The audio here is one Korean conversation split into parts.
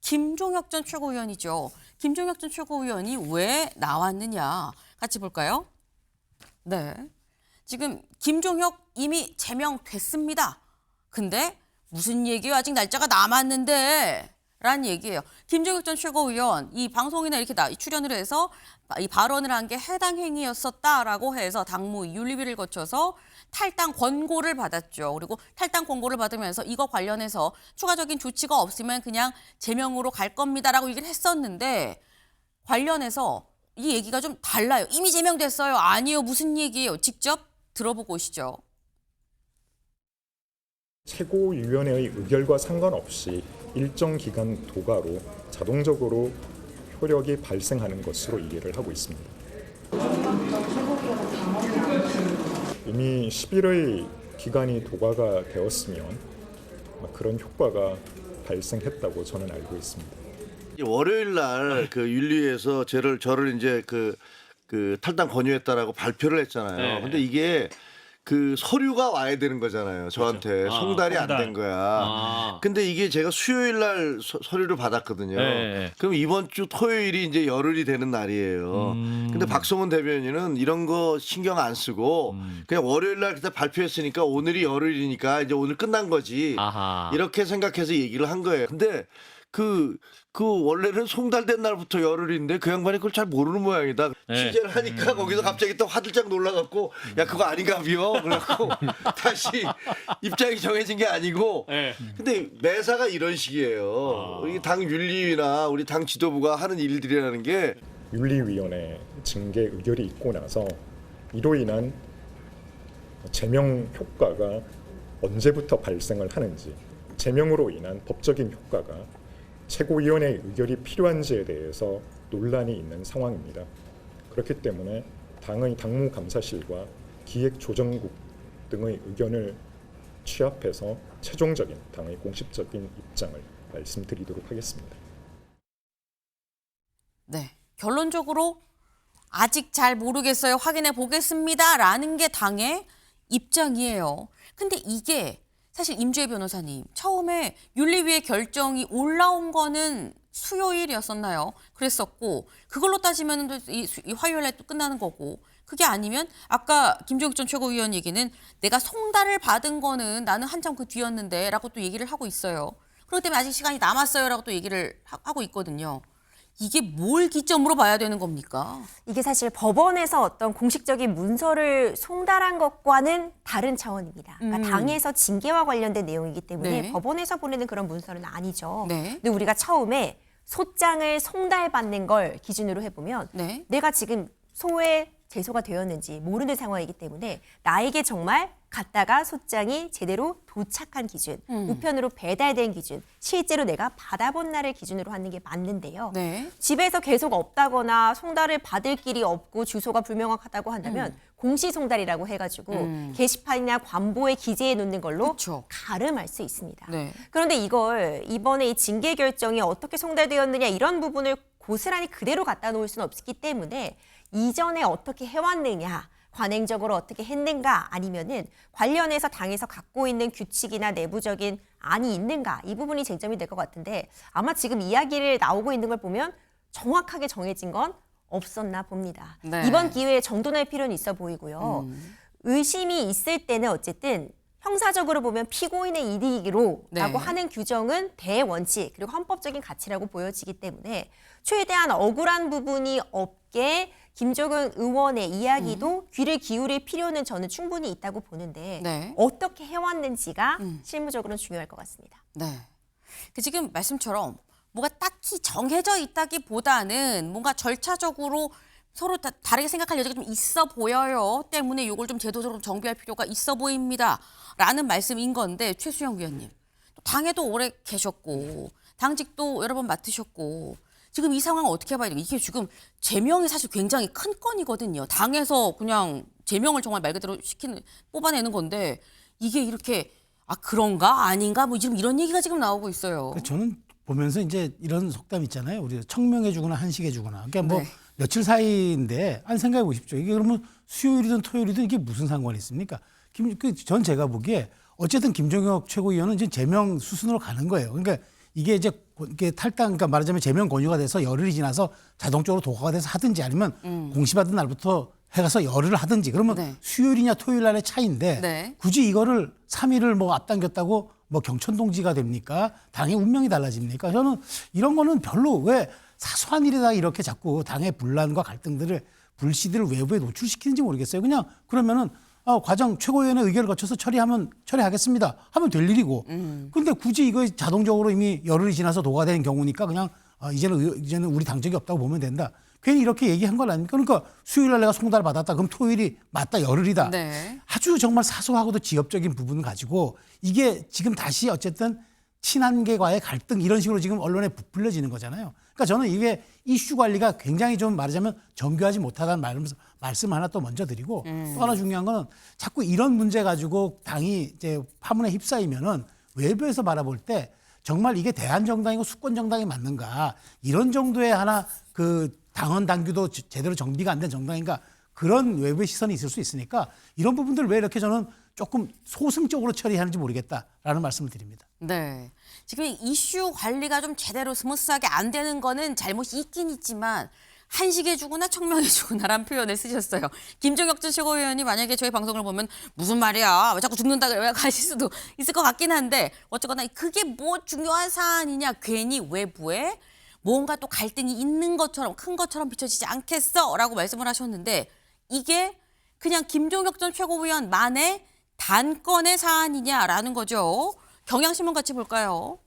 김종혁 전 최고위원이죠. 김종혁 전 최고위원이 왜 나왔느냐 같이 볼까요? 네, 지금 김종혁 이미 제명됐습니다. 근데 무슨 얘기예요? 아직 날짜가 남았는데 라는 얘기예요. 김종혁 전 최고위원 이 방송이나 이렇게 출연을 해서 이 발언을 한 게 해당 행위였었다라고 해서 당무 윤리위를 거쳐서 탈당 권고를 받았죠. 그리고 탈당 권고를 받으면서 이거 관련해서 추가적인 조치가 없으면 그냥 제명으로 갈 겁니다라고 얘기를 했었는데 관련해서 이 얘기가 좀 달라요. 이미 제명됐어요. 아니요. 무슨 얘기예요? 직접 들어보고 오시죠. 최고위원회의 의결과 상관없이 일정 기간 도가로 자동적으로 효력이 발생하는 것으로 이해를 하고 있습니다. 이미 10일의 기간이 도가가 되었으면 그런 효과가 발생했다고 저는 알고 있습니다. 월요일 날 그 윤리위에서 저를 이제 그 탈당 권유했다라고 발표를 했잖아요. 네. 근데 이게 그 서류가 와야 되는 거잖아요. 저한테 그렇죠. 송달이 안 송달. 된 거야. 근데 이게 제가 수요일 날 서류를 받았거든요. 네. 그럼 이번 주 토요일이 이제 열흘이 되는 날이에요. 근데 박성훈 대변인은 이런 거 신경 안 쓰고 그냥 월요일 날 그때 발표했으니까 오늘이 열흘이니까 이제 오늘 끝난 거지. 아하. 이렇게 생각해서 얘기를 한 거예요. 근데 그 원래는 송달된 날부터 열흘인데 그 양반이 그걸 잘 모르는 모양이다. 네. 취재를 하니까 거기서 갑자기 또 화들짝 놀라갖고 야 그거 아닌가비요. 그래갖고 다시 입장이 정해진 게 아니고. 네. 근데 매사가 이런 식이에요. 이게 당 윤리위나 우리 당 지도부가 하는 일들이라는 게 윤리위원회 징계 의결이 있고 나서 이로 인한 제명 효과가 언제부터 발생을 하는지, 제명으로 인한 법적인 효과가 최고위원회의 의결이 필요한지에 대해서 논란이 있는 상황입니다. 그렇기 때문에 당의 당무감사실과 기획조정국 등의 의견을 취합해서 최종적인 당의 공식적인 입장을 말씀드리도록 하겠습니다. 네, 결론적으로 아직 잘 모르겠어요. 확인해 보겠습니다라는 게 당의 입장이에요. 근데 이게 사실 임주혜 변호사님 처음에 윤리위의 결정이 올라온 거는 수요일이었었나요? 그랬었고 그걸로 따지면 이 화요일 날 또 끝나는 거고 그게 아니면 아까 김종혁 전 최고위원 얘기는 내가 송달을 받은 거는 나는 한참 그 뒤였는데 라고 또 얘기를 하고 있어요. 그렇기 때문에 아직 시간이 남았어요 라고 또 얘기를 하고 있거든요. 이게 뭘 기점으로 봐야 되는 겁니까? 이게 사실 법원에서 어떤 공식적인 문서를 송달한 것과는 다른 차원입니다. 그러니까 당에서 징계와 관련된 내용이기 때문에 네. 법원에서 보내는 그런 문서는 아니죠. 네. 근데 우리가 처음에 소장을 송달받는 걸 기준으로 해보면 네. 내가 지금 소에 제소가 되었는지 모르는 상황이기 때문에 나에게 정말 갔다가 소장이 제대로 도착한 기준, 우편으로 배달된 기준, 실제로 내가 받아본 날을 기준으로 하는 게 맞는데요. 네. 집에서 계속 없다거나 송달을 받을 길이 없고 주소가 불명확하다고 한다면 공시송달이라고 해가지고 게시판이나 관보에 기재해 놓는 걸로 그쵸. 가름할 수 있습니다. 네. 그런데 이걸 이번에 이 징계 결정이 어떻게 송달되었느냐 이런 부분을 고스란히 그대로 갖다 놓을 수는 없기 때문에 이전에 어떻게 해왔느냐, 관행적으로 어떻게 했는가 아니면은 관련해서 당에서 갖고 있는 규칙이나 내부적인 안이 있는가 이 부분이 쟁점이 될 것 같은데 아마 지금 이야기를 나오고 있는 걸 보면 정확하게 정해진 건 없었나 봅니다. 네. 이번 기회에 정돈할 필요는 있어 보이고요. 의심이 있을 때는 어쨌든 형사적으로 보면 피고인의 이익으로 네. 라고 하는 규정은 대원칙 그리고 헌법적인 가치라고 보여지기 때문에 최대한 억울한 부분이 없게 김종혁 의원의 이야기도 귀를 기울일 필요는 저는 충분히 있다고 보는데 네. 어떻게 해왔는지가 실무적으로는 중요할 것 같습니다. 네. 그 지금 말씀처럼 뭐가 딱히 정해져 있다기보다는 뭔가 절차적으로 서로 다르게 생각할 여지가 좀 있어 보여요. 때문에 이걸 좀 제도적으로 정비할 필요가 있어 보입니다. 라는 말씀인 건데 최수영 위원님. 당에도 오래 계셨고 당직도 여러 번 맡으셨고 지금 이 상황 어떻게 봐야 돼요? 이게 지금 제명이 사실 굉장히 큰 건이거든요. 당에서 그냥 제명을 정말 말 그대로 뽑아내는 건데 이게 이렇게 그런가 아닌가 뭐 지금 이런 얘기가 지금 나오고 있어요. 저는 보면서 이제 이런 속담 있잖아요. 우리가 청명해주거나 한식해주거나. 그러니까 뭐 네. 며칠 사이인데 생각해 보십시오. 이게 그러면 수요일이든 토요일이든 이게 무슨 상관이 있습니까? 전 제가 보기에 어쨌든 김종혁 최고위원은 이제 제명 수순으로 가는 거예요. 그러니까 이게 이제 이렇게 탈당, 그러니까 말하자면 제명 권유가 돼서 열흘이 지나서 자동적으로 도과가 돼서 하든지 아니면 공시받은 날부터 해가서 열흘을 하든지 그러면 네. 수요일이냐 토요일 날의 차이인데 네. 굳이 이거를 3일을 뭐 앞당겼다고 뭐 경천동지가 됩니까? 당의 운명이 달라집니까? 저는 이런 거는 별로 왜 사소한 일에다 이렇게 자꾸 당의 분란과 갈등들을 불씨들을 외부에 노출시키는지 모르겠어요. 그냥 그러면은 과정 최고위원회 의결을 거쳐서 처리하겠습니다. 하면 될 일이고. 그런데 굳이 이거 자동적으로 이미 열흘이 지나서 도가 된 경우니까 그냥 이제는 우리 당적이 없다고 보면 된다. 괜히 이렇게 얘기한 건 아닙니까? 그러니까 수요일 날 내가 송달 받았다. 그럼 토요일이 맞다 열흘이다. 네. 아주 정말 사소하고도 지엽적인 부분을 가지고 이게 지금 다시 어쨌든 친한계과의 갈등 이런 식으로 지금 언론에 부풀려지는 거잖아요. 그러니까 저는 이게 이슈 관리가 굉장히 좀 말하자면 정교하지 못하다는 말씀 하나 또 먼저 드리고 또 하나 중요한 거는 자꾸 이런 문제 가지고 당이 이제 파문에 휩싸이면은 외부에서 바라볼 때 정말 이게 대한정당이고 수권정당이 맞는가 이런 정도의 하나 그 당원 당규도 제대로 정비가 안 된 정당인가 그런 외부의 시선이 있을 수 있으니까 이런 부분들 왜 이렇게 저는 조금 소승적으로 처리하는지 모르겠다라는 말씀을 드립니다. 네. 지금 이슈 관리가 좀 제대로 스무스하게 안 되는 거는 잘못이 있긴 있지만 한식해주거나 청명해주거나라는 표현을 쓰셨어요. 김종혁 전 최고위원이 만약에 저희 방송을 보면 무슨 말이야 왜 자꾸 죽는다 그래 가실 수도 있을 것 같긴 한데 어쨌거나 그게 뭐 중요한 사안이냐 괜히 외부에 뭔가 또 갈등이 있는 것처럼 큰 것처럼 비춰지지 않겠어 라고 말씀을 하셨는데 이게 그냥 김종혁 전 최고위원만의 단건의 사안이냐라는 거죠. 경향신문 같이 볼까요?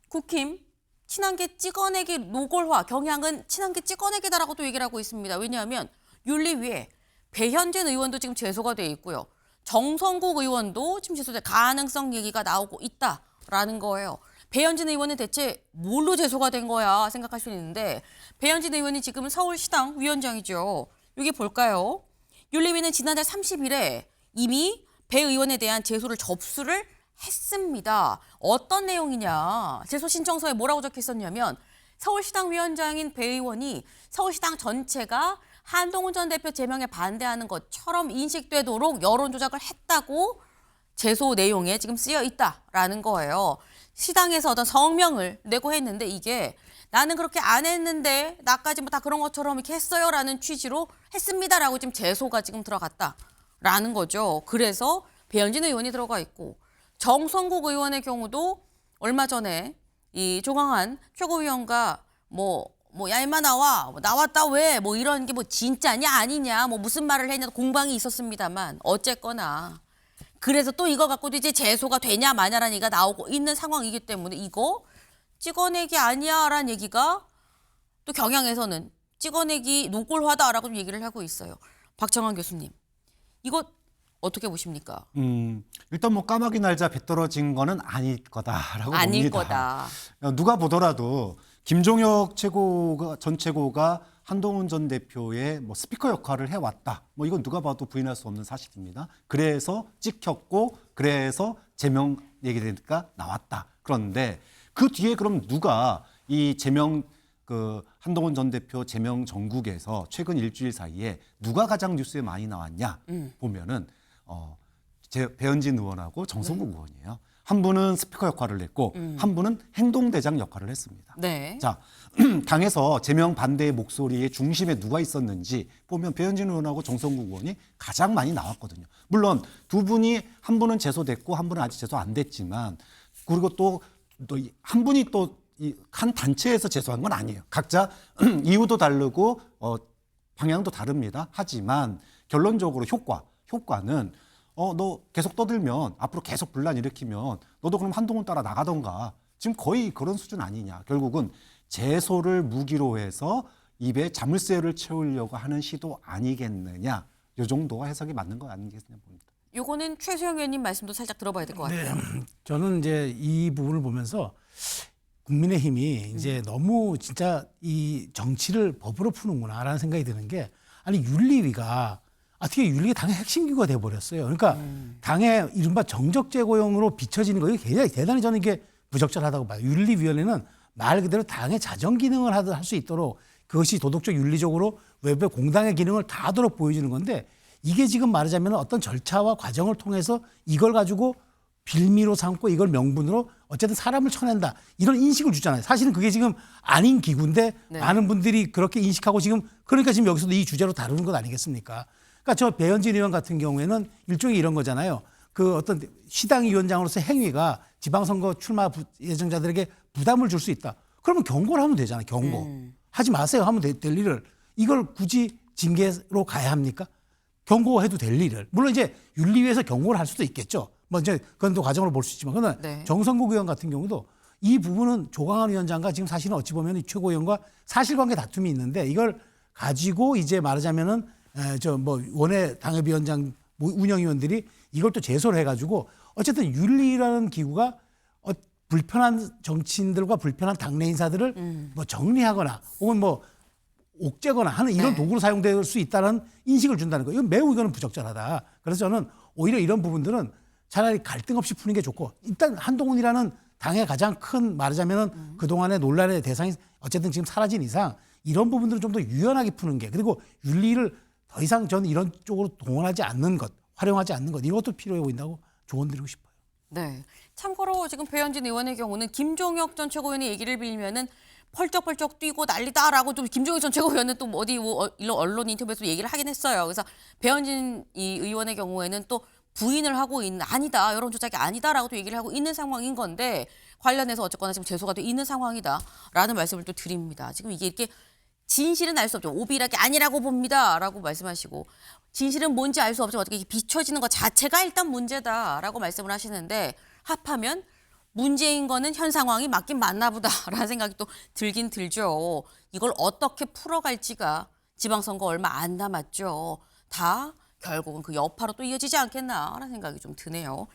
국힘 친한계 찍어내기 노골화 경향은 친한계 찍어내기다라고 또 얘기를 하고 있습니다. 왜냐하면 윤리위에 배현진 의원도 지금 제소가 돼 있고요. 정성국 의원도 지금 제소될 가능성 얘기가 나오고 있다라는 거예요. 배현진 의원은 대체 뭘로 제소가 된 거야 생각할 수 있는데 배현진 의원이 지금 서울시당 위원장이죠. 여기 볼까요? 윤리위는 지난달 30일에 이미 배 의원에 대한 제소를 접수를 했습니다. 어떤 내용이냐. 제소 신청서에 뭐라고 적혀 있었냐면 서울시당 위원장인 배 의원이 서울시당 전체가 한동훈 전 대표 제명에 반대하는 것처럼 인식되도록 여론 조작을 했다고 제소 내용에 지금 쓰여 있다라는 거예요. 시당에서 어떤 성명을 내고 했는데 이게 나는 그렇게 안 했는데 나까지 뭐 다 그런 것처럼 이렇게 했어요라는 취지로 했습니다라고 지금 제소가 지금 들어갔다라는 거죠. 그래서 배현진 의원이 들어가 있고 정성국 의원의 경우도 얼마 전에 이 조광한 최고위원과 야 임마 나와 나왔다 왜 뭐 이런 게 뭐 진짜냐 아니냐 뭐 무슨 말을 했냐 공방이 있었습니다만 어쨌거나 그래서 또 이거 갖고도 이제 제소가 되냐 마냐라는 얘기가 나오고 있는 상황이기 때문에 이거 찍어내기 아니야라는 얘기가 또 경향에서는 찍어내기 노골화다라고 좀 얘기를 하고 있어요. 박정환 교수님 이거 어떻게 보십니까? 일단 뭐 까마귀 날자 배 떨어진 거는 아닐 거다라고 아닐 봅니다. 거다. 누가 보더라도 김종혁 전 최고가 한동훈 전 대표의 뭐 스피커 역할을 해왔다. 뭐 이건 누가 봐도 부인할 수 없는 사실입니다. 그래서 찍혔고 그래서 제명 얘기되니까 나왔다. 그런데 그 뒤에 그럼 누가 이 제명 한동훈 전 대표 제명 전국에서 최근 일주일 사이에 누가 가장 뉴스에 많이 나왔냐 보면은 배현진 의원하고 정성국 의원이에요. 한 분은 스피커 역할을 했고 한 분은 행동대장 역할을 했습니다. 네. 자, 당에서 제명 반대의 목소리의 중심에 누가 있었는지 보면 배현진 의원하고 정성국 의원이 가장 많이 나왔거든요. 물론 두 분이 한 분은 제소됐고 한 분은 아직 제소 안 됐지만 그리고 또 한 분이 또 한 단체에서 제소한 건 아니에요. 각자 이유도 다르고 방향도 다릅니다. 하지만 결론적으로 효과는 너 계속 떠들면 앞으로 계속 분란 일으키면 너도 그럼 한동훈 따라 나가던가 지금 거의 그런 수준 아니냐. 결국은 제소를 무기로 해서 입에 자물쇠를 채우려고 하는 시도 아니겠느냐. 이 정도가 해석이 맞는 거 아니겠느냐 봅니다. 요거는 최수영 의원님 말씀도 살짝 들어봐야 될 것 같아요. 저는 이제 이 부분을 보면서 국민의힘이 이제 너무 진짜 이 정치를 법으로 푸는구나라는 생각이 드는 게 아니 윤리위가 어떻게 윤리가 당의 핵심 기구가 돼버렸어요. 그러니까 당의 이른바 정적 제고용으로 비춰지는 거 이게 굉장히 대단히 저는 이게 부적절하다고 봐요. 윤리위원회는 말 그대로 당의 자정 기능을 할 수 있도록 그것이 도덕적 윤리적으로 외부의 공당의 기능을 다 하도록 보여주는 건데 이게 지금 말하자면 어떤 절차와 과정을 통해서 이걸 가지고 빌미로 삼고 이걸 명분으로 어쨌든 사람을 쳐낸다 이런 인식을 주잖아요. 사실은 그게 지금 아닌 기구인데 네. 많은 분들이 그렇게 인식하고 지금 그러니까 지금 여기서도 이 주제로 다루는 것 아니겠습니까? 그러니까 저 배현진 의원 같은 경우에는 일종의 이런 거잖아요. 그 어떤 시당 위원장으로서 행위가 지방선거 출마 예정자들에게 부담을 줄 수 있다. 그러면 경고를 하면 되잖아요. 경고. 하지 마세요 하면 될 일을 이걸 굳이 징계로 가야 합니까? 경고해도 될 일을. 물론 이제 윤리위에서 경고를 할 수도 있겠죠. 뭐 이제 그건 또 과정으로 볼 수 있지만 그러나 네. 정성국 의원 같은 경우도 이 부분은 조광한 위원장과 지금 사실은 어찌 보면 이 최고위원과 사실관계 다툼이 있는데 이걸 가지고 이제 말하자면은 저 뭐 원외 당협위원장 운영위원들이 이걸 또 제소를 해가지고 어쨌든 윤리라는 기구가 불편한 정치인들과 불편한 당내 인사들을 뭐 정리하거나 혹은 뭐 옥죄거나 하는 이런 네. 도구로 사용될 수 있다는 인식을 준다는 거예요. 이건 매우 이거는 부적절하다. 그래서 저는 오히려 이런 부분들은 차라리 갈등 없이 푸는 게 좋고 일단 한동훈이라는 당의 가장 큰 말하자면은 그동안의 논란의 대상이 어쨌든 지금 사라진 이상 이런 부분들은 좀 더 유연하게 푸는 게 그리고 윤리를 더 이상 저는 이런 쪽으로 동원하지 않는 것, 활용하지 않는 것 이것도 필요해 보인다고 조언드리고 싶어요. 네. 참고로 지금 배현진 의원의 경우는 김종혁 전 최고위원의 얘기를 빌면은 펄쩍펄쩍 뛰고 난리다라고 좀 김종혁 전 최고위원은 또 어디 언론 인터뷰에서 얘기를 하긴 했어요. 그래서 배현진 이 의원의 경우에는 또 부인을 하고 있는 아니다 여론 조작이 아니다라고 또 얘기를 하고 있는 상황인 건데 관련해서 어쨌거나 지금 제소가 돼 있는 상황이다라는 말씀을 또 드립니다. 지금 이게 이렇게 진실은 알 수 없죠. 오비락이 아니라고 봅니다라고 말씀하시고 진실은 뭔지 알 수 없지만 어떻게 비춰지는 것 자체가 일단 문제다라고 말씀을 하시는데 합하면 문제인 거는 현 상황이 맞긴 맞나 보다라는 생각이 또 들긴 들죠. 이걸 어떻게 풀어갈지가 지방선거 얼마 안 남았죠. 다 결국은 그 여파로 또 이어지지 않겠나라는 생각이 좀 드네요.